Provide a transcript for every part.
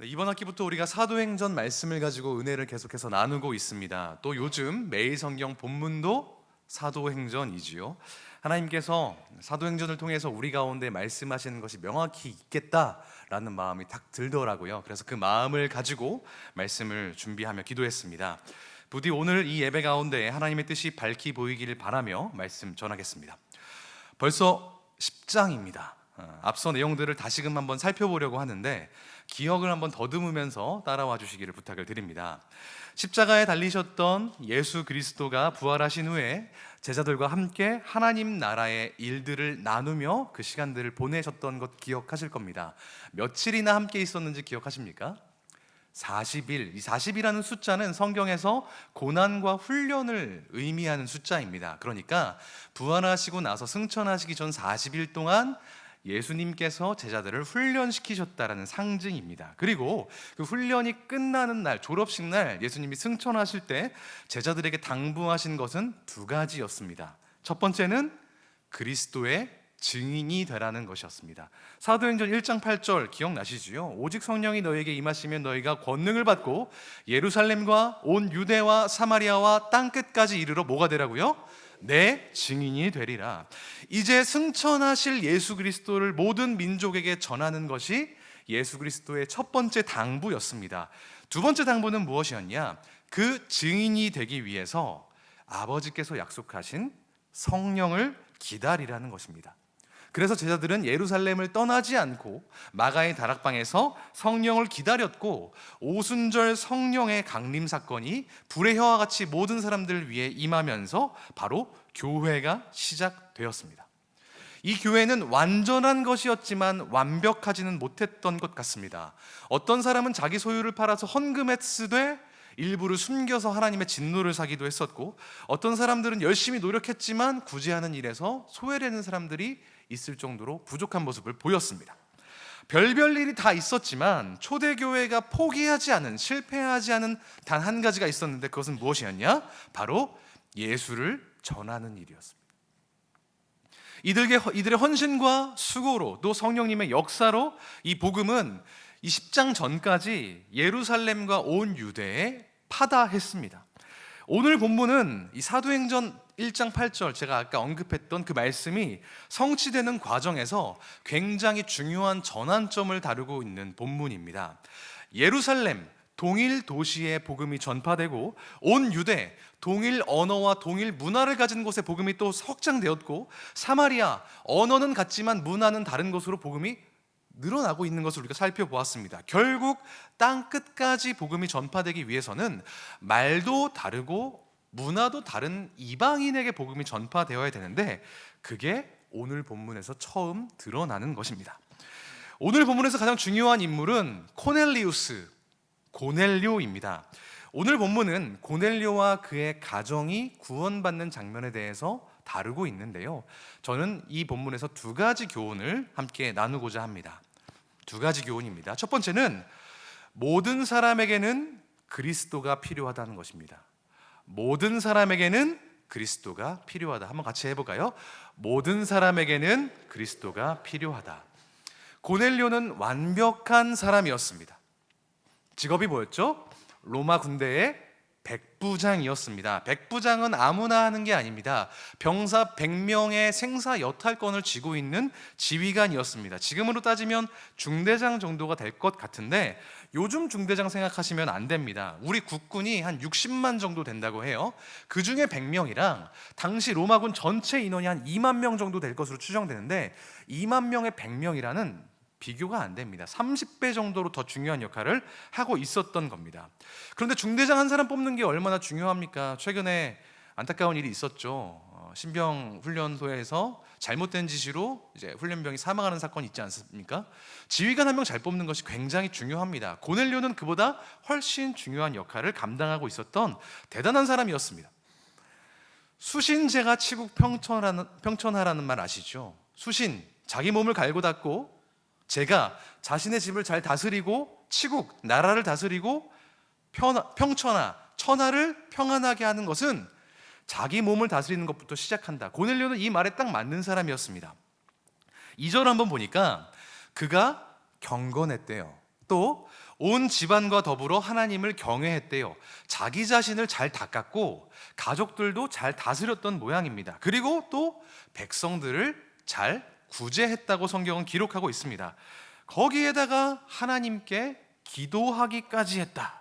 네, 이번 학기부터 우리가 사도행전 말씀을 가지고 은혜를 계속해서 나누고 있습니다. 또 요즘 매일 성경 본문도 사도행전이지요. 하나님께서 사도행전을 통해서 우리 가운데 말씀하시는 것이 명확히 있겠다라는 마음이 딱 들더라고요. 그래서 그 마음을 가지고 말씀을 준비하며 기도했습니다. 부디 오늘 이 예배 가운데 하나님의 뜻이 밝히 보이기를 바라며 말씀 전하겠습니다. 벌써 10장입니다. 앞서 내용들을 다시금 한번 살펴보려고 하는데 기억을 한번 더듬으면서 따라와 주시기를 부탁을 드립니다. 십자가에 달리셨던 예수 그리스도가 부활하신 후에 제자들과 함께 하나님 나라의 일들을 나누며 그 시간들을 보내셨던 것 기억하실 겁니다. 며칠이나 함께 있었는지 기억하십니까? 40일. 이 40이라는 숫자는 성경에서 고난과 훈련을 의미하는 숫자입니다. 그러니까 부활하시고 나서 승천하시기 전 40일 동안 예수님께서 제자들을 훈련시키셨다라는 상징입니다. 그리고 그 훈련이 끝나는 날, 졸업식 날 예수님이 승천하실 때 제자들에게 당부하신 것은 두 가지였습니다. 첫 번째는 그리스도의 증인이 되라는 것이었습니다. 사도행전 1장 8절 기억나시지요? 오직 성령이 너에게 임하시면 너희가 권능을 받고 예루살렘과 온 유대와 사마리아와 땅끝까지 이르러 뭐가 되라고요? 내 증인이 되리라. 이제 승천하실 예수 그리스도를 모든 민족에게 전하는 것이 예수 그리스도의 첫 번째 당부였습니다. 두 번째 당부는 무엇이었냐? 그 증인이 되기 위해서 아버지께서 약속하신 성령을 기다리라는 것입니다. 그래서 제자들은 예루살렘을 떠나지 않고 마가의 다락방에서 성령을 기다렸고, 오순절 성령의 강림 사건이 불의 혀와 같이 모든 사람들 위해 임하면서 바로 교회가 시작되었습니다. 이 교회는 완전한 것이었지만 완벽하지는 못했던 것 같습니다. 어떤 사람은 자기 소유를 팔아서 헌금에 쓰되 일부를 숨겨서 하나님의 진노를 사기도 했었고, 어떤 사람들은 열심히 노력했지만 구제하는 일에서 소외되는 사람들이 있을 정도로 부족한 모습을 보였습니다. 별별 일이 다 있었지만 초대교회가 포기하지 않은, 실패하지 않은 단 한 가지가 있었는데 그것은 무엇이었냐? 바로 예수를 전하는 일이었습니다. 이들의 헌신과 수고로, 또 성령님의 역사로 이 복음은 이 10장 전까지 예루살렘과 온 유대에 파다했습니다. 오늘 본문은 이 사도행전 1장 8절, 제가 아까 언급했던 그 말씀이 성취되는 과정에서 굉장히 중요한 전환점을 다루고 있는 본문입니다. 예루살렘, 동일 도시에 복음이 전파되고, 온 유대, 동일 언어와 동일 문화를 가진 곳에 복음이 또 확장되었고, 사마리아, 언어는 같지만 문화는 다른 곳으로 복음이 늘어나고 있는 것을 우리가 살펴보았습니다. 결국 땅 끝까지 복음이 전파되기 위해서는 말도 다르고 문화도 다른 이방인에게 복음이 전파되어야 되는데, 그게 오늘 본문에서 처음 드러나는 것입니다. 오늘 본문에서 가장 중요한 인물은 고넬료입니다. 오늘 본문은 고넬료와 그의 가정이 구원받는 장면에 대해서 다루고 있는데요, 저는 이 본문에서 두 가지 교훈을 함께 나누고자 합니다. 두 가지 교훈입니다. 첫 번째는 모든 사람에게는 그리스도가 필요하다는 것입니다. 모든 사람에게는 그리스도가 필요하다. 한번 같이 해볼까요? 모든 사람에게는 그리스도가 필요하다. 고넬료는 완벽한 사람이었습니다. 직업이 뭐였죠? 로마 군대의 백부장이었습니다. 백부장은 아무나 하는 게 아닙니다. 병사 100명의 생사 여탈권을 쥐고 있는 지휘관이었습니다. 지금으로 따지면 중대장 정도가 될 것 같은데, 요즘 중대장 생각하시면 안 됩니다. 우리 국군이 한 60만 정도 된다고 해요. 그 중에 100명이랑 당시 로마군 전체 인원이 한 2만 명 정도 될 것으로 추정되는데, 2만 명의 100명이라는 비교가 안 됩니다. 30배 정도로 더 중요한 역할을 하고 있었던 겁니다. 그런데 중대장 한 사람 뽑는 게 얼마나 중요합니까? 최근에 안타까운 일이 있었죠. 신병 훈련소에서 잘못된 지시로 이제 훈련병이 사망하는 사건이 있지 않습니까? 지휘관 한 명 잘 뽑는 것이 굉장히 중요합니다. 고넬료는 그보다 훨씬 중요한 역할을 감당하고 있었던 대단한 사람이었습니다. 수신제가 치국 평천하라는 말 아시죠? 수신, 자기 몸을 갈고 닦고, 제가 자신의 집을 잘 다스리고, 치국, 나라를 다스리고, 평천하, 천하를 평안하게 하는 것은 자기 몸을 다스리는 것부터 시작한다. 고넬료는 이 말에 딱 맞는 사람이었습니다. 2절 한번 보니까 그가 경건했대요. 또 온 집안과 더불어 하나님을 경외했대요. 자기 자신을 잘 닦았고 가족들도 잘 다스렸던 모양입니다. 그리고 또 백성들을 잘 구제했다고 성경은 기록하고 있습니다. 거기에다가 하나님께 기도하기까지 했다.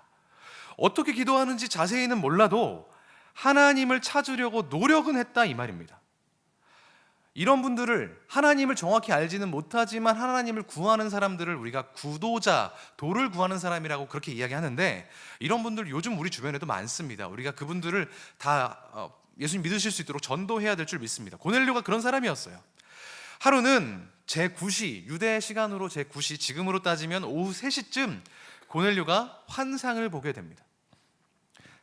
어떻게 기도하는지 자세히는 몰라도 하나님을 찾으려고 노력은 했다 이 말입니다. 이런 분들을, 하나님을 정확히 알지는 못하지만 하나님을 구하는 사람들을 우리가 구도자, 도를 구하는 사람이라고 그렇게 이야기하는데, 이런 분들 요즘 우리 주변에도 많습니다. 우리가 그분들을 다 예수님 믿으실 수 있도록 전도해야 될 줄 믿습니다. 고넬료가 그런 사람이었어요. 하루는 제9시, 유대 시간으로 제9시, 지금으로 따지면 오후 3시쯤 고넬료가 환상을 보게 됩니다.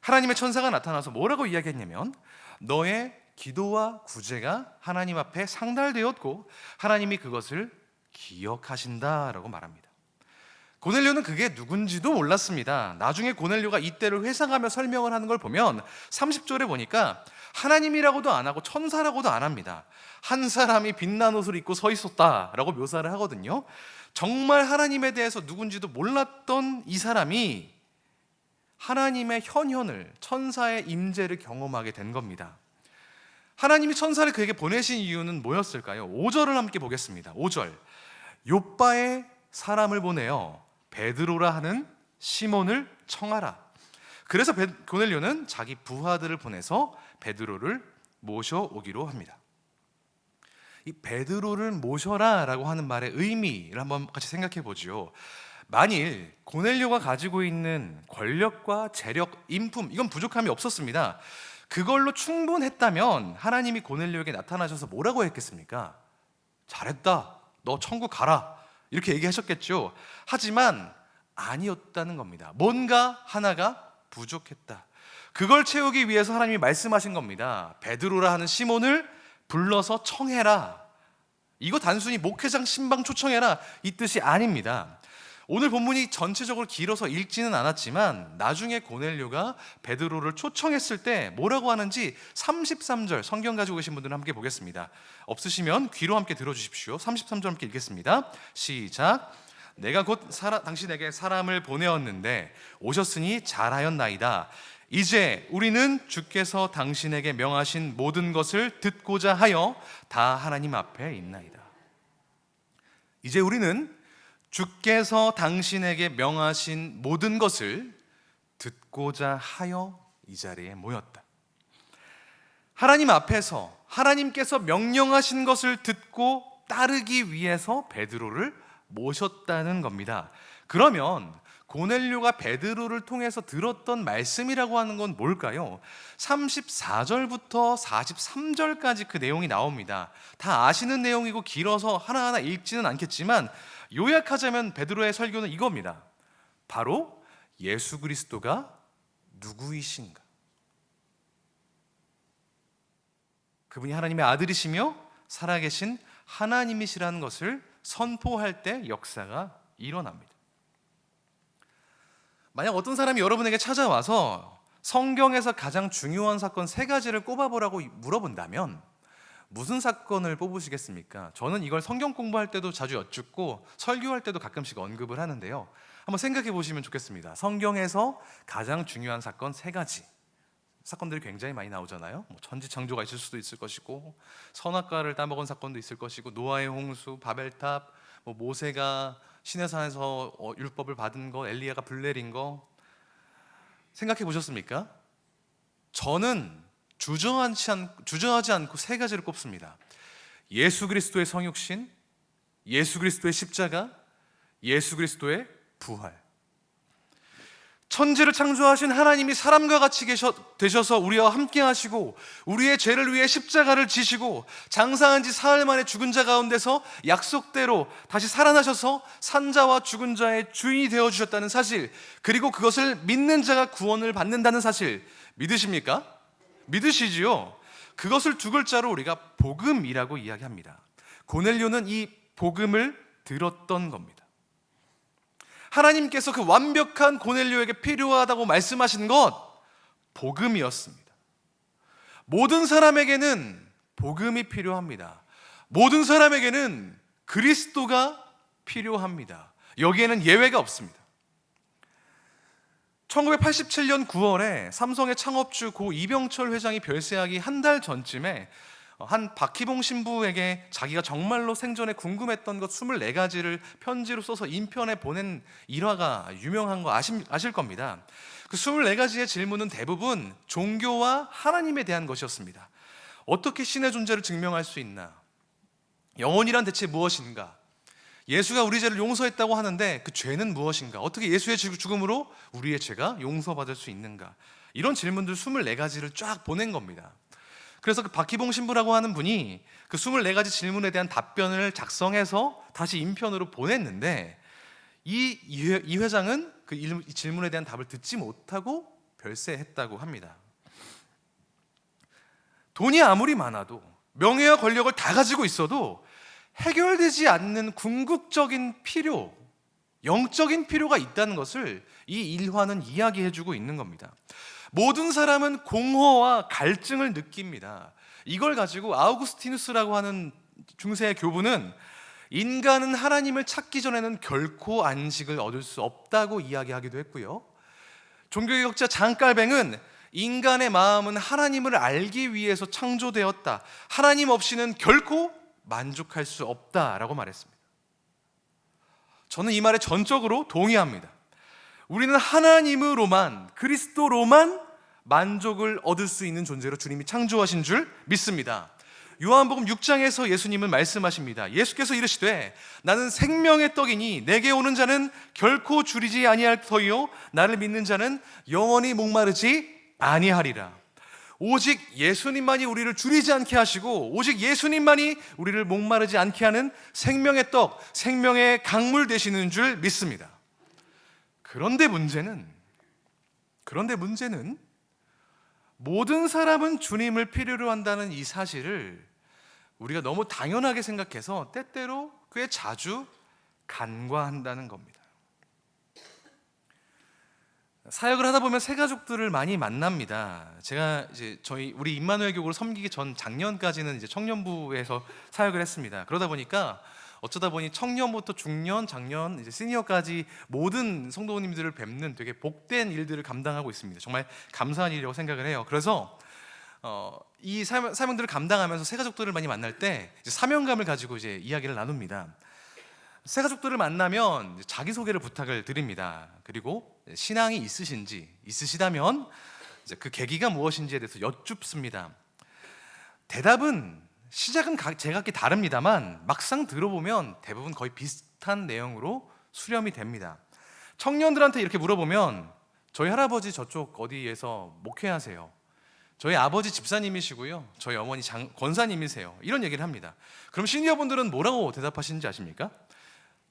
하나님의 천사가 나타나서 뭐라고 이야기했냐면, 너의 기도와 구제가 하나님 앞에 상달되었고 하나님이 그것을 기억하신다라고 말합니다. 고넬료는 그게 누군지도 몰랐습니다. 나중에 고넬료가 이때를 회상하며 설명을 하는 걸 보면 30절에 보니까 하나님이라고도 안 하고 천사라고도 안 합니다. 한 사람이 빛난 옷을 입고 서 있었다라고 묘사를 하거든요. 정말 하나님에 대해서 누군지도 몰랐던 이 사람이 하나님의 현현을, 천사의 임재를 경험하게 된 겁니다. 하나님이 천사를 그에게 보내신 이유는 뭐였을까요? 5절을 함께 보겠습니다. 5절, 욥바에 사람을 보내어 베드로라 하는 시몬을 청하라. 그래서 고넬료는 자기 부하들을 보내서 베드로를 모셔오기로 합니다. 이 베드로를 모셔라 라고 하는 말의 의미를 한번 같이 생각해 보죠. 만일 고넬료가 가지고 있는 권력과 재력, 인품, 이건 부족함이 없었습니다. 그걸로 충분했다면 하나님이 고넬료에게 나타나셔서 뭐라고 했겠습니까? 잘했다, 너 천국 가라, 이렇게 얘기하셨겠죠. 하지만 아니었다는 겁니다. 뭔가 하나가 부족했다. 그걸 채우기 위해서 하나님이 말씀하신 겁니다. 베드로라 하는 시몬을 불러서 청해라. 이거 단순히 목회장 신방 초청해라 이 뜻이 아닙니다. 오늘 본문이 전체적으로 길어서 읽지는 않았지만 나중에 고넬료가 베드로를 초청했을 때 뭐라고 하는지 33절, 성경 가지고 계신 분들은 함께 보겠습니다. 없으시면 귀로 함께 들어주십시오. 33절 함께 읽겠습니다. 시작. 내가 곧 당신에게 사람을 보내었는데 오셨으니 잘하였나이다. 이제 우리는 주께서 당신에게 명하신 모든 것을 듣고자 하여 다 하나님 앞에 있나이다. 이제 우리는 주께서 당신에게 명하신 모든 것을 듣고자 하여 이 자리에 모였다. 하나님 앞에서 하나님께서 명령하신 것을 듣고 따르기 위해서 베드로를 모셨다는 겁니다. 그러면 고넬료가 베드로를 통해서 들었던 말씀이라고 하는 건 뭘까요? 34절부터 43절까지 그 내용이 나옵니다. 다 아시는 내용이고 길어서 하나하나 읽지는 않겠지만 요약하자면 베드로의 설교는 이겁니다. 바로 예수 그리스도가 누구이신가? 그분이 하나님의 아들이시며 살아계신 하나님이시라는 것을 선포할 때 역사가 일어납니다. 만약 어떤 사람이 여러분에게 찾아와서 성경에서 가장 중요한 사건 3가지를 꼽아보라고 물어본다면 무슨 사건을 뽑으시겠습니까? 저는 이걸 성경 공부할 때도 자주 여쭙고 설교할 때도 가끔씩 언급을 하는데요. 한번 생각해 보시면 좋겠습니다. 성경에서 가장 중요한 사건 3가지. 사건들이 굉장히 많이 나오잖아요. 천지창조가 있을 수도 있을 것이고, 선악과를 따먹은 사건도 있을 것이고, 노아의 홍수, 바벨탑, 모세가 시내산에서 율법을 받은 거, 엘리야가 불 내린 거 생각해 보셨습니까? 저는 주저하지 않고 3가지를 꼽습니다. 예수 그리스도의 성육신, 예수 그리스도의 십자가, 예수 그리스도의 부활. 천지를 창조하신 하나님이 사람과 같이 되셔서 우리와 함께 하시고 우리의 죄를 위해 십자가를 지시고 장사한 지 사흘 만에 죽은 자 가운데서 약속대로 다시 살아나셔서 산자와 죽은 자의 주인이 되어주셨다는 사실, 그리고 그것을 믿는 자가 구원을 받는다는 사실 믿으십니까? 믿으시지요? 그것을 2글자로 우리가 복음이라고 이야기합니다. 고넬료는 이 복음을 들었던 겁니다. 하나님께서 그 완벽한 고넬료에게 필요하다고 말씀하신 것, 복음이었습니다. 모든 사람에게는 복음이 필요합니다. 모든 사람에게는 그리스도가 필요합니다. 여기에는 예외가 없습니다. 1987년 9월에 삼성의 창업주 고 이병철 회장이 별세하기 한 달 전쯤에 한 박희봉 신부에게 자기가 정말로 생전에 궁금했던 것 24가지를 편지로 써서 인편에 보낸 일화가 유명한 거 아실 겁니다. 그 24가지의 질문은 대부분 종교와 하나님에 대한 것이었습니다. 어떻게 신의 존재를 증명할 수 있나? 영혼이란 대체 무엇인가? 예수가 우리 죄를 용서했다고 하는데 그 죄는 무엇인가? 어떻게 예수의 죽음으로 우리의 죄가 용서받을 수 있는가? 이런 질문들 24가지를 쫙 보낸 겁니다. 그래서 그 박희봉 신부라고 하는 분이 그 24가지 질문에 대한 답변을 작성해서 다시 인편으로 보냈는데 이 회장은 그 질문에 대한 답을 듣지 못하고 별세했다고 합니다. 돈이 아무리 많아도 명예와 권력을 다 가지고 있어도 해결되지 않는 궁극적인 필요, 영적인 필요가 있다는 것을 이 일화는 이야기해주고 있는 겁니다. 모든 사람은 공허와 갈증을 느낍니다. 이걸 가지고 아우구스티누스라고 하는 중세의 교부는 인간은 하나님을 찾기 전에는 결코 안식을 얻을 수 없다고 이야기하기도 했고요. 종교개혁자 장깔뱅은 인간의 마음은 하나님을 알기 위해서 창조되었다. 하나님 없이는 결코 만족할 수 없다라고 말했습니다. 저는 이 말에 전적으로 동의합니다. 우리는 하나님으로만, 그리스도로만 만족을 얻을 수 있는 존재로 주님이 창조하신 줄 믿습니다. 요한복음 6장에서 예수님은 말씀하십니다. 예수께서 이르시되 나는 생명의 떡이니 내게 오는 자는 결코 줄이지 아니할 터이요 나를 믿는 자는 영원히 목마르지 아니하리라. 오직 예수님만이 우리를 줄이지 않게 하시고 오직 예수님만이 우리를 목마르지 않게 하는 생명의 떡, 생명의 강물 되시는 줄 믿습니다. 그런데 문제는 모든 사람은 주님을 필요로 한다는 이 사실을 우리가 너무 당연하게 생각해서 때때로 꽤 자주 간과한다는 겁니다. 사역을 하다 보면 새가족들을 많이 만납니다. 제가 이제 우리 임마누엘 교구를 섬기기 전 작년까지는 이제 청년부에서 사역을 했습니다. 그러다 보니까 어쩌다 보니 청년부터 중년, 장년, 이제 시니어까지 모든 성도님들을 뵙는 되게 복된 일들을 감당하고 있습니다. 정말 감사한 일이라고 생각을 해요. 그래서 이 사명들을 감당하면서 새가족들을 많이 만날 때 이제 사명감을 가지고 이제 이야기를 나눕니다. 새가족들을 만나면 자기소개를 부탁을 드립니다. 그리고 신앙이 있으시다면 이제 그 계기가 무엇인지에 대해서 여쭙습니다. 대답은 시작은 제각기 다릅니다만 막상 들어보면 대부분 거의 비슷한 내용으로 수렴이 됩니다. 청년들한테 이렇게 물어보면 저희 할아버지 저쪽 어디에서 목회하세요. 저희 아버지 집사님이시고요. 저희 어머니 권사님이세요. 이런 얘기를 합니다. 그럼 시니어분들은 뭐라고 대답하시는지 아십니까?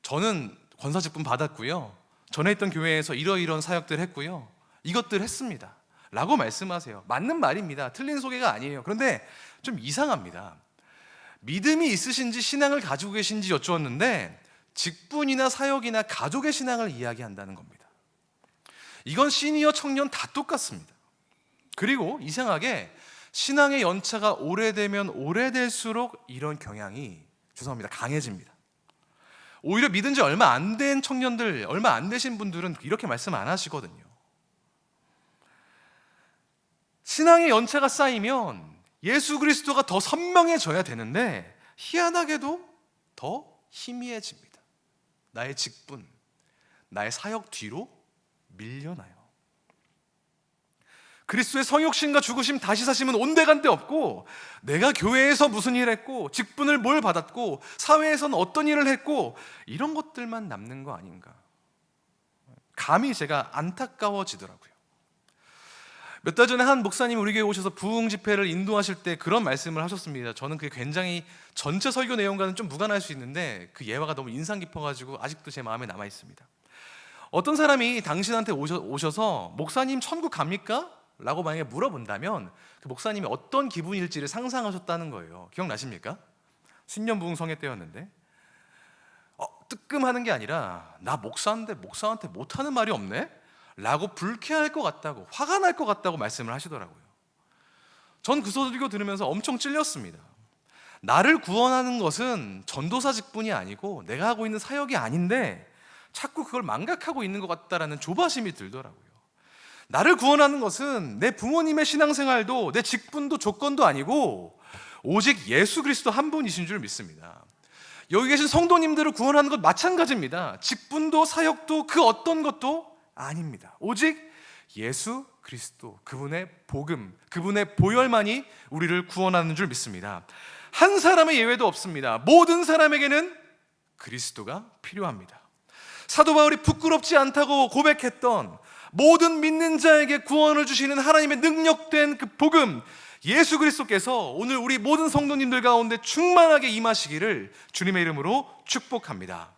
저는 권사 직분 받았고요. 전에 있던 교회에서 이러이러한 사역들 했고요. 이것들 했습니다. 라고 말씀하세요. 맞는 말입니다. 틀린 소개가 아니에요. 그런데 좀 이상합니다. 믿음이 있으신지 신앙을 가지고 계신지 여쭈었는데 직분이나 사역이나 가족의 신앙을 이야기한다는 겁니다. 이건 시니어 청년 다 똑같습니다. 그리고 이상하게 신앙의 연차가 오래되면 오래될수록 이런 경향이 강해집니다. 오히려 믿은 지 얼마 안 된 청년들, 얼마 안 되신 분들은 이렇게 말씀 안 하시거든요. 신앙의 연차가 쌓이면 예수 그리스도가 더 선명해져야 되는데 희한하게도 더 희미해집니다. 나의 직분, 나의 사역 뒤로 밀려나요. 그리스도의 성육신과 죽으심 다시 사심은 온데간데 없고 내가 교회에서 무슨 일을 했고 직분을 뭘 받았고 사회에서는 어떤 일을 했고 이런 것들만 남는 거 아닌가. 감히 제가 안타까워지더라고요. 몇 달 전에 한 목사님이 우리 교회에 오셔서 부흥 집회를 인도하실 때 그런 말씀을 하셨습니다. 저는 그게 굉장히 전체 설교 내용과는 좀 무관할 수 있는데 그 예화가 너무 인상 깊어가지고 아직도 제 마음에 남아 있습니다. 어떤 사람이 당신한테 오셔서 목사님 천국 갑니까? 라고 만약에 물어본다면 그 목사님이 어떤 기분일지를 상상하셨다는 거예요. 기억나십니까? 신년 부흥 성회 때였는데 뜨끔하는 게 아니라 나 목사인데 목사한테 못하는 말이 없네? 라고 불쾌할 것 같다고, 화가 날 것 같다고 말씀을 하시더라고요. 전 그 설교 들으면서 엄청 찔렸습니다. 나를 구원하는 것은 전도사 직분이 아니고 내가 하고 있는 사역이 아닌데 자꾸 그걸 망각하고 있는 것 같다라는 조바심이 들더라고요. 나를 구원하는 것은 내 부모님의 신앙생활도 내 직분도 조건도 아니고 오직 예수 그리스도 한 분이신 줄 믿습니다. 여기 계신 성도님들을 구원하는 것 마찬가지입니다. 직분도 사역도 그 어떤 것도 아닙니다. 오직 예수 그리스도, 그분의 복음, 그분의 보혈만이 우리를 구원하는 줄 믿습니다. 한 사람의 예외도 없습니다. 모든 사람에게는 그리스도가 필요합니다. 사도 바울이 부끄럽지 않다고 고백했던 모든 믿는 자에게 구원을 주시는 하나님의 능력된 그 복음, 예수 그리스도께서 오늘 우리 모든 성도님들 가운데 충만하게 임하시기를 주님의 이름으로 축복합니다.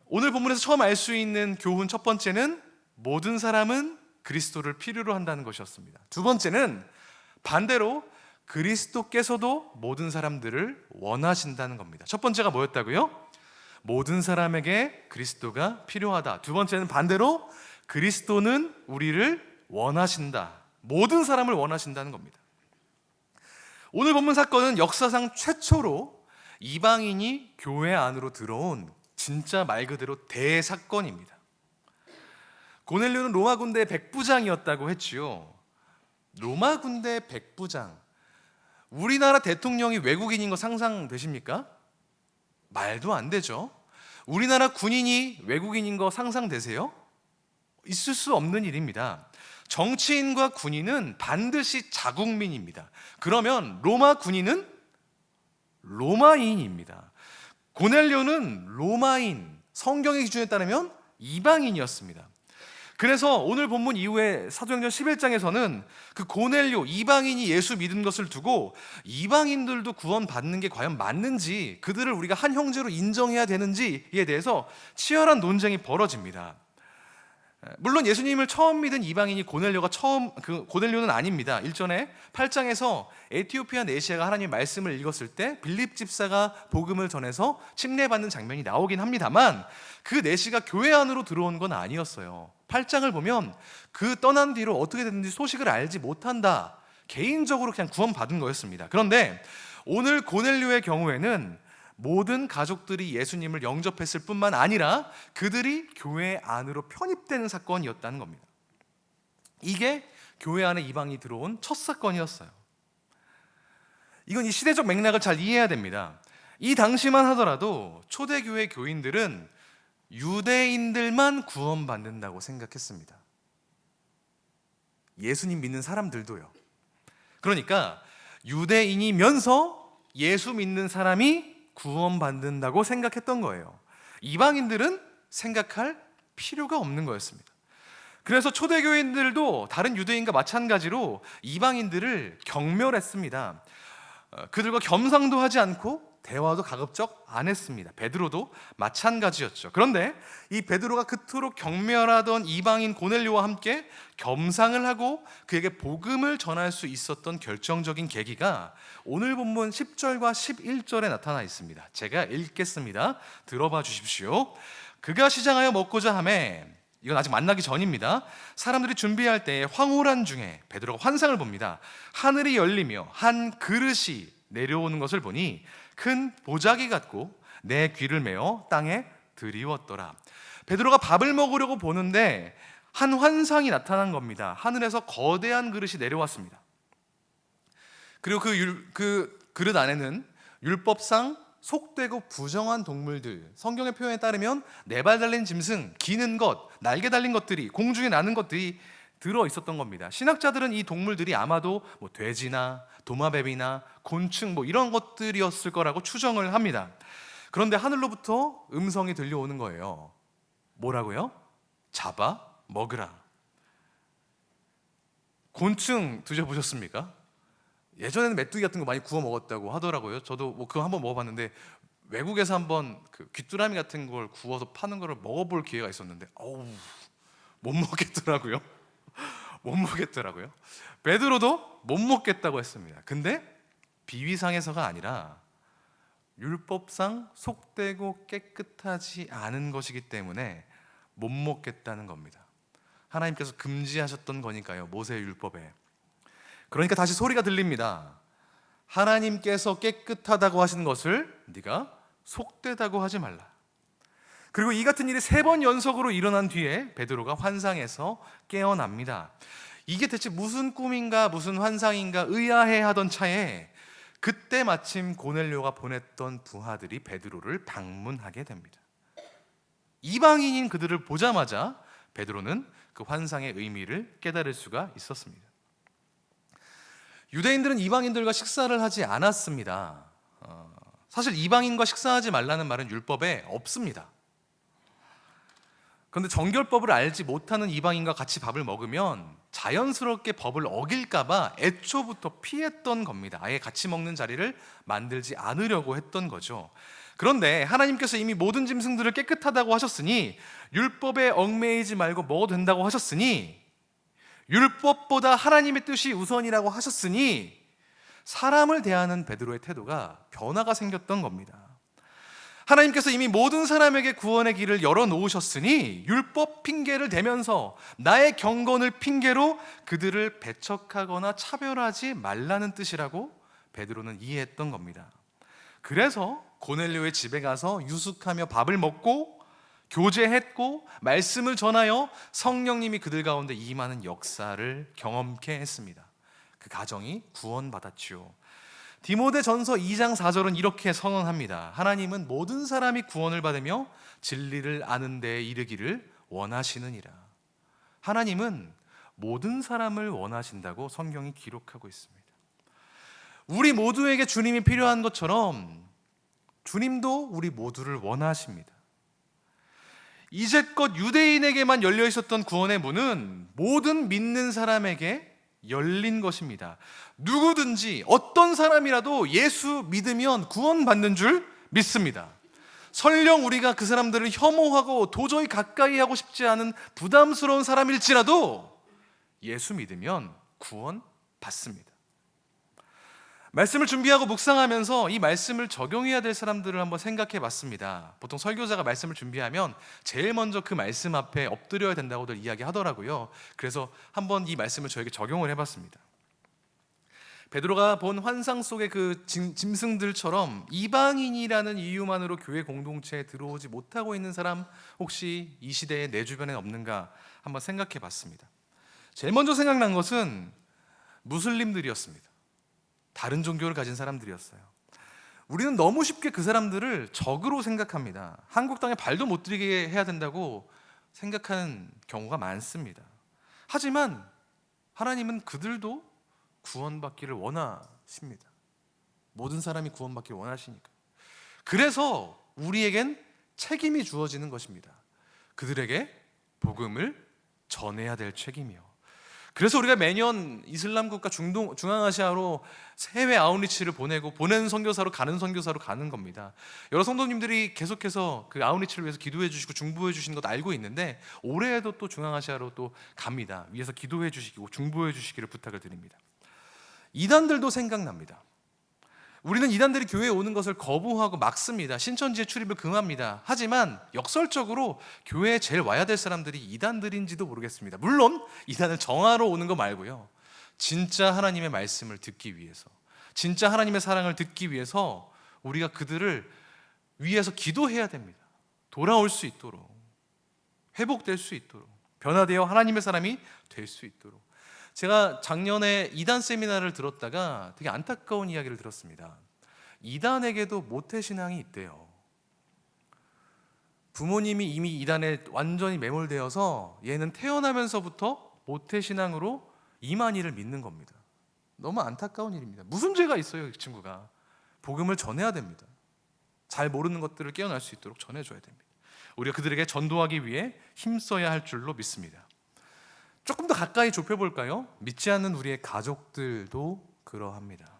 오늘 본문에서 처음 알 수 있는 교훈 첫 번째는 모든 사람은 그리스도를 필요로 한다는 것이었습니다. 두 번째는 반대로 그리스도께서도 모든 사람들을 원하신다는 겁니다. 첫 번째가 뭐였다고요? 모든 사람에게 그리스도가 필요하다. 두 번째는 반대로 그리스도는 우리를 원하신다. 모든 사람을 원하신다는 겁니다. 오늘 본문 사건은 역사상 최초로 이방인이 교회 안으로 들어온 진짜 말 그대로 대사건입니다. 고넬료는 로마 군대 백부장이었다고 했지요. 로마 군대 백부장. 우리나라 대통령이 외국인인 거 상상되십니까? 말도 안 되죠. 우리나라 군인이 외국인인 거 상상되세요? 있을 수 없는 일입니다. 정치인과 군인은 반드시 자국민입니다. 그러면 로마 군인은 로마인입니다. 고넬료는 로마인, 성경의 기준에 따르면 이방인이었습니다. 그래서 오늘 본문 이후에 사도행전 11장에서는 그 고넬료 이방인이 예수 믿은 것을 두고 이방인들도 구원받는 게 과연 맞는지, 그들을 우리가 한 형제로 인정해야 되는지에 대해서 치열한 논쟁이 벌어집니다. 물론 예수님을 처음 믿은 이방인이 고넬료는 아닙니다. 일전에 8장에서 에티오피아 내시아가 하나님의 말씀을 읽었을 때 빌립 집사가 복음을 전해서 침례받는 장면이 나오긴 합니다만 그 내시가 교회 안으로 들어온 건 아니었어요. 8장을 보면 그 떠난 뒤로 어떻게 됐는지 소식을 알지 못한다. 개인적으로 그냥 구원받은 거였습니다. 그런데 오늘 고넬료의 경우에는 모든 가족들이 예수님을 영접했을 뿐만 아니라 그들이 교회 안으로 편입되는 사건이었다는 겁니다. 이게 교회 안에 이방이 들어온 첫 사건이었어요. 이건 이 시대적 맥락을 잘 이해해야 됩니다. 이 당시만 하더라도 초대교회 교인들은 유대인들만 구원받는다고 생각했습니다. 예수님 믿는 사람들도요. 그러니까 유대인이면서 예수 믿는 사람이 구원받는다고 생각했던 거예요. 이방인들은 생각할 필요가 없는 거였습니다. 그래서 초대교인들도 다른 유대인과 마찬가지로 이방인들을 경멸했습니다. 그들과 겸상도 하지 않고 대화도 가급적 안 했습니다. 베드로도 마찬가지였죠. 그런데 이 베드로가 그토록 경멸하던 이방인 고넬료와 함께 겸상을 하고 그에게 복음을 전할 수 있었던 결정적인 계기가 오늘 본문 10절과 11절에 나타나 있습니다. 제가 읽겠습니다. 들어봐 주십시오. 그가 시장하여 먹고자 하매, 이건 아직 만나기 전입니다. 사람들이 준비할 때 황홀한 중에 베드로가 환상을 봅니다. 하늘이 열리며 한 그릇이 내려오는 것을 보니 큰 보자기 같고 내 귀를 메어 땅에 들이웠더라. 베드로가 밥을 먹으려고 보는데 한 환상이 나타난 겁니다. 하늘에서 거대한 그릇이 내려왔습니다. 그리고 그 그릇 안에는 율법상 속되고 부정한 동물들, 성경의 표현에 따르면 네 발 달린 짐승, 기는 것, 날개 달린 것들이, 공중에 나는 것들이 들어 있었던 겁니다. 신학자들은 이 동물들이 아마도 돼지나 도마뱀이나 곤충 이런 것들이었을 거라고 추정을 합니다. 그런데 하늘로부터 음성이 들려오는 거예요. 뭐라고요? 잡아 먹으라. 곤충 드셔보셨습니까? 예전에는 메뚜기 같은 거 많이 구워 먹었다고 하더라고요. 저도 그거 한번 먹어봤는데 외국에서 한번 그 귀뚜라미 같은 걸 구워서 파는 거를 먹어볼 기회가 있었는데 못 먹겠더라고요. 못 먹겠더라고요. 베드로도 못 먹겠다고 했습니다. 근데 비위상에서가 아니라 율법상 속되고 깨끗하지 않은 것이기 때문에 못 먹겠다는 겁니다. 하나님께서 금지하셨던 거니까요. 모세의 율법에. 그러니까 다시 소리가 들립니다. 하나님께서 깨끗하다고 하시는 것을 네가 속되다고 하지 말라. 그리고 이 같은 일이 3번 연속으로 일어난 뒤에 베드로가 환상에서 깨어납니다. 이게 대체 무슨 꿈인가 무슨 환상인가 의아해하던 차에 그때 마침 고넬료가 보냈던 부하들이 베드로를 방문하게 됩니다. 이방인인 그들을 보자마자 베드로는 그 환상의 의미를 깨달을 수가 있었습니다. 유대인들은 이방인들과 식사를 하지 않았습니다. 사실 이방인과 식사하지 말라는 말은 율법에 없습니다. 그런데 정결법을 알지 못하는 이방인과 같이 밥을 먹으면 자연스럽게 법을 어길까봐 애초부터 피했던 겁니다. 아예 같이 먹는 자리를 만들지 않으려고 했던 거죠. 그런데 하나님께서 이미 모든 짐승들을 깨끗하다고 하셨으니, 율법에 얽매이지 말고 먹어도 된다고 하셨으니, 율법보다 하나님의 뜻이 우선이라고 하셨으니 사람을 대하는 베드로의 태도가 변화가 생겼던 겁니다. 하나님께서 이미 모든 사람에게 구원의 길을 열어놓으셨으니 율법 핑계를 대면서 나의 경건을 핑계로 그들을 배척하거나 차별하지 말라는 뜻이라고 베드로는 이해했던 겁니다. 그래서 고넬료의 집에 가서 유숙하며 밥을 먹고 교제했고 말씀을 전하여 성령님이 그들 가운데 임하는 역사를 경험케 했습니다. 그 가정이 구원받았지요. 디모데전서 2장 4절은 이렇게 선언합니다. 하나님은 모든 사람이 구원을 받으며 진리를 아는 데에 이르기를 원하시느니라. 하나님은 모든 사람을 원하신다고 성경이 기록하고 있습니다. 우리 모두에게 주님이 필요한 것처럼 주님도 우리 모두를 원하십니다. 이제껏 유대인에게만 열려 있었던 구원의 문은 모든 믿는 사람에게 열린 것입니다. 누구든지 어떤 사람이라도 예수 믿으면 구원받는 줄 믿습니다. 설령 우리가 그 사람들을 혐오하고 도저히 가까이 하고 싶지 않은 부담스러운 사람일지라도 예수 믿으면 구원받습니다. 말씀을 준비하고 묵상하면서 이 말씀을 적용해야 될 사람들을 한번 생각해 봤습니다. 보통 설교자가 말씀을 준비하면 제일 먼저 그 말씀 앞에 엎드려야 된다고들 이야기하더라고요. 그래서 한번 이 말씀을 저에게 적용을 해봤습니다. 베드로가 본 환상 속의 그 짐승들처럼 이방인이라는 이유만으로 교회 공동체에 들어오지 못하고 있는 사람 혹시 이 시대에 내 주변에 없는가 한번 생각해 봤습니다. 제일 먼저 생각난 것은 무슬림들이었습니다. 다른 종교를 가진 사람들이었어요. 우리는 너무 쉽게 그 사람들을 적으로 생각합니다. 한국 땅에 발도 못 들이게 해야 된다고 생각하는 경우가 많습니다. 하지만 하나님은 그들도 구원받기를 원하십니다. 모든 사람이 구원받기를 원하시니까. 그래서 우리에겐 책임이 주어지는 것입니다. 그들에게 복음을 전해야 될 책임이요. 그래서 우리가 매년 이슬람 국가 중앙아시아로 해외 아웃리치를 보내고 보내는 선교사로 가는 겁니다. 여러 성도님들이 계속해서 그 아웃리치를 위해서 기도해 주시고 중보해 주시는 것도 알고 있는데 올해에도 또 중앙아시아로 또 갑니다. 위에서 기도해 주시고 중보해 주시기를 부탁을 드립니다. 이단들도 생각납니다. 우리는 이단들이 교회에 오는 것을 거부하고 막습니다. 신천지에 출입을 금합니다. 하지만 역설적으로 교회에 제일 와야 될 사람들이 이단들인지도 모르겠습니다. 물론 이단을 정하러 오는 거 말고요. 진짜 하나님의 말씀을 듣기 위해서, 진짜 하나님의 사랑을 듣기 위해서 우리가 그들을 위해서 기도해야 됩니다. 돌아올 수 있도록, 회복될 수 있도록, 변화되어 하나님의 사람이 될 수 있도록. 제가 작년에 이단 세미나를 들었다가 되게 안타까운 이야기를 들었습니다. 이단에게도 모태신앙이 있대요. 부모님이 이미 이단에 완전히 매몰되어서 얘는 태어나면서부터 모태신앙으로 이만희를 믿는 겁니다. 너무 안타까운 일입니다. 무슨 죄가 있어요, 이 친구가. 복음을 전해야 됩니다. 잘 모르는 것들을 깨어날 수 있도록 전해줘야 됩니다. 우리가 그들에게 전도하기 위해 힘써야 할 줄로 믿습니다. 조금 더 가까이 좁혀볼까요? 믿지 않는 우리의 가족들도 그러합니다.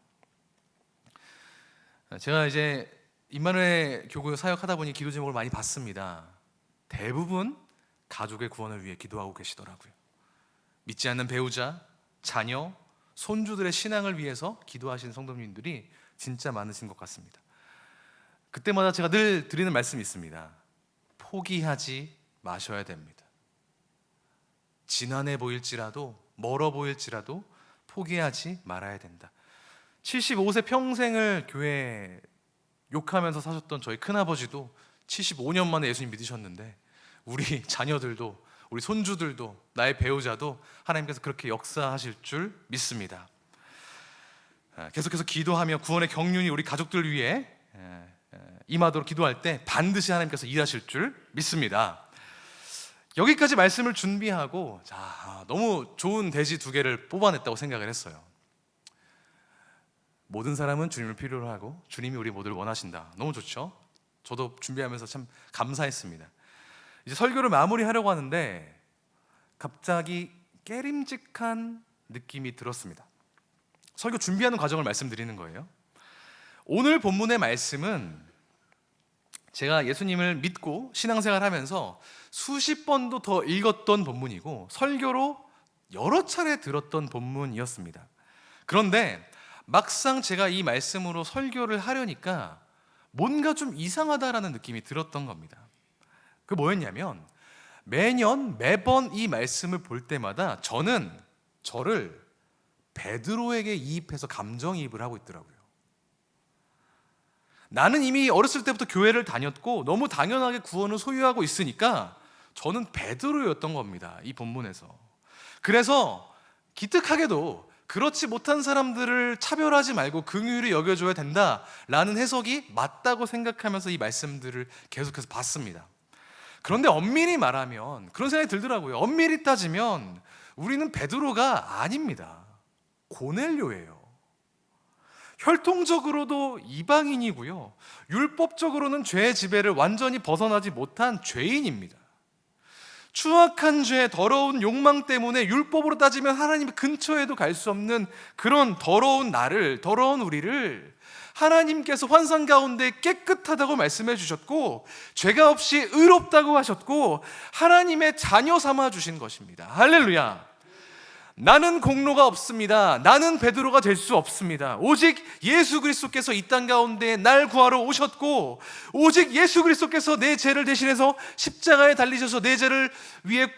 제가 이제 임마누엘 교구 사역하다 보니 기도 제목을 많이 받습니다. 대부분 가족의 구원을 위해 기도하고 계시더라고요. 믿지 않는 배우자, 자녀, 손주들의 신앙을 위해서 기도하시는 성도님들이 진짜 많으신 것 같습니다. 그때마다 제가 늘 드리는 말씀이 있습니다. 포기하지 마셔야 됩니다. 지난해 보일지라도, 멀어 보일지라도 포기하지 말아야 된다. 75세 평생을 교회 욕하면서 사셨던 저희 큰아버지도 75년 만에 예수님 믿으셨는데 우리 자녀들도, 우리 손주들도, 나의 배우자도 하나님께서 그렇게 역사하실 줄 믿습니다. 계속해서 기도하며 구원의 경륜이 우리 가족들 위해 임하도록 기도할 때 반드시 하나님께서 일하실 줄 믿습니다. 여기까지 말씀을 준비하고 너무 좋은 대지 2개를 뽑아냈다고 생각을 했어요. 모든 사람은 주님을 필요로 하고 주님이 우리 모두를 원하신다. 너무 좋죠? 저도 준비하면서 참 감사했습니다. 이제 설교를 마무리하려고 하는데 갑자기 깨림직한 느낌이 들었습니다. 설교 준비하는 과정을 말씀드리는 거예요. 오늘 본문의 말씀은 제가 예수님을 믿고 신앙생활하면서 수십 번도 더 읽었던 본문이고 설교로 여러 차례 들었던 본문이었습니다. 그런데 막상 제가 이 말씀으로 설교를 하려니까 뭔가 좀 이상하다라는 느낌이 들었던 겁니다. 그게 뭐였냐면 매번 이 말씀을 볼 때마다 저는 저를 베드로에게 이입해서 감정이입을 하고 있더라고요. 나는 이미 어렸을 때부터 교회를 다녔고 너무 당연하게 구원을 소유하고 있으니까 저는 베드로였던 겁니다. 이 본문에서. 그래서 기특하게도 그렇지 못한 사람들을 차별하지 말고 긍휼히 여겨줘야 된다라는 해석이 맞다고 생각하면서 이 말씀들을 계속해서 봤습니다. 그런데 엄밀히 말하면 그런 생각이 들더라고요. 엄밀히 따지면 우리는 베드로가 아닙니다. 고넬료예요. 혈통적으로도 이방인이고요, 율법적으로는 죄의 지배를 완전히 벗어나지 못한 죄인입니다. 추악한 죄, 더러운 욕망 때문에 율법으로 따지면 하나님 근처에도 갈 수 없는 그런 더러운 나를, 더러운 우리를 하나님께서 환상 가운데 깨끗하다고 말씀해 주셨고 죄가 없이 의롭다고 하셨고 하나님의 자녀 삼아 주신 것입니다. 할렐루야. 나는 공로가 없습니다. 나는 베드로가 될 수 없습니다. 오직 예수 그리스도께서 이 땅 가운데 날 구하러 오셨고 오직 예수 그리스도께서 내 죄를 대신해서 십자가에 달리셔서 내 죄를 위해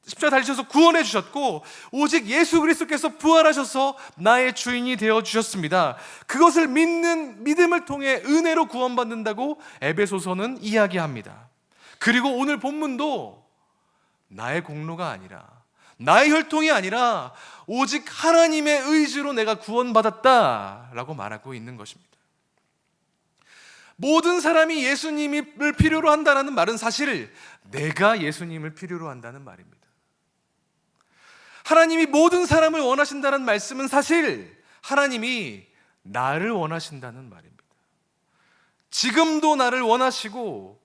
십자가에 달리셔서 구원해 주셨고 오직 예수 그리스도께서 부활하셔서 나의 주인이 되어 주셨습니다. 그것을 믿는 믿음을 통해 은혜로 구원받는다고 에베소서는 이야기합니다. 그리고 오늘 본문도 나의 공로가 아니라, 나의 혈통이 아니라 오직 하나님의 의지로 내가 구원받았다라고 말하고 있는 것입니다. 모든 사람이 예수님을 필요로 한다는 말은 사실 내가 예수님을 필요로 한다는 말입니다. 하나님이 모든 사람을 원하신다는 말씀은 사실 하나님이 나를 원하신다는 말입니다. 지금도 나를 원하시고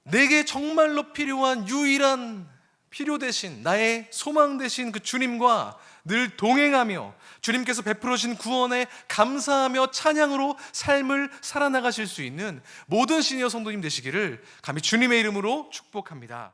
내게 정말로 필요한 유일한 필요 대신 나의 소망 되신 그 주님과 늘 동행하며 주님께서 베풀어 주신 구원에 감사하며 찬양으로 삶을 살아나가실 수 있는 모든 시니어 성도님 되시기를 감히 주님의 이름으로 축복합니다.